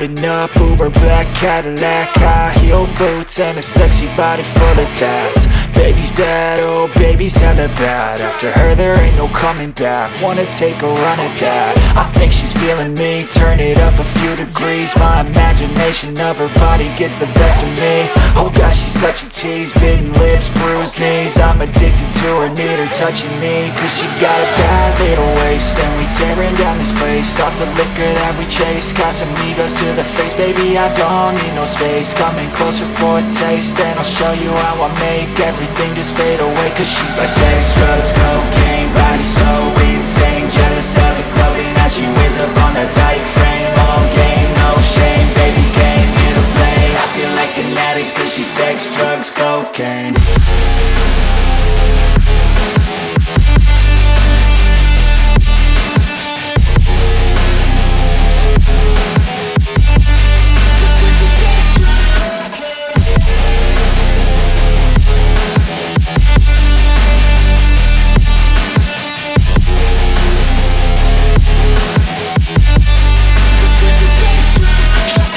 Driving up Uber black Cadillac, high heel boots and a sexy body full of tats. Baby's bad, oh baby's hella bad. After her there ain't no coming back. Wanna take a run at that. I think she's feeling me, turn it up a few degrees. My imagination of her body gets the best of me. Oh gosh, she's such a tease, bitten lips, bruised knees. I'm addicted to her, need her touching me, cause she got a bad little waist. And we tearing down this place, off the liquor that we chase. Got some egos to the face, baby I don't need no space. Coming closer for a taste, and I'll show you how I make everything just fade away. Cause she's like sex, drugs, cocaine, body so insane. Jealous of the clothing that she wears up on that tight frame. All game, no shame, baby came here to play. I feel like an addict cause she's sex, drugs, cocaine.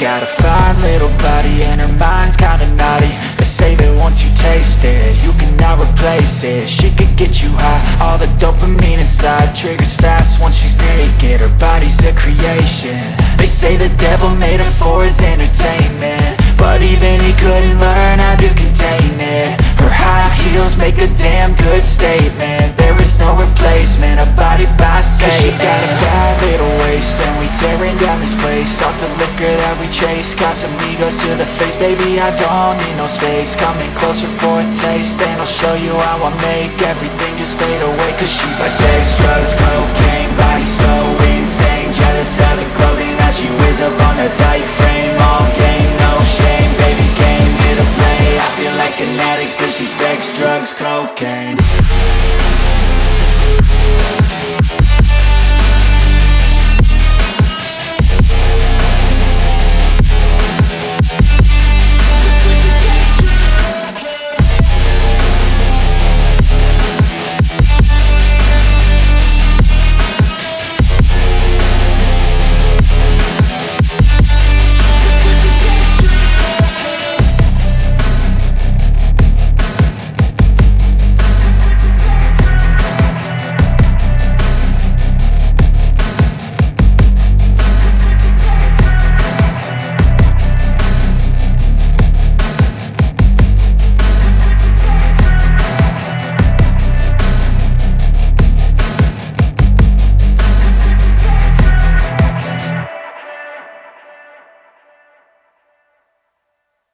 Got a fine little body and her mind's kinda naughty. They say that once you taste it, you cannot replace it. She could get you high, all the dopamine inside triggers fast once she's naked. Her body's a creation. They say the devil made her for his entertainment, but even he couldn't learn how to contain it. Her high heels make a damn good statement. There is no replacement, a body by Satan. Cause she got a bad little waist, and we tearing down this place, off the liquor that we chase. Got some egos to the face, baby I don't need no space. Coming closer for a taste, and I'll show you how I make everything just fade away. Cause she's like sex, drugs, cocaine, body so insane. Jealous of the clothing that she wears up on her tight frame.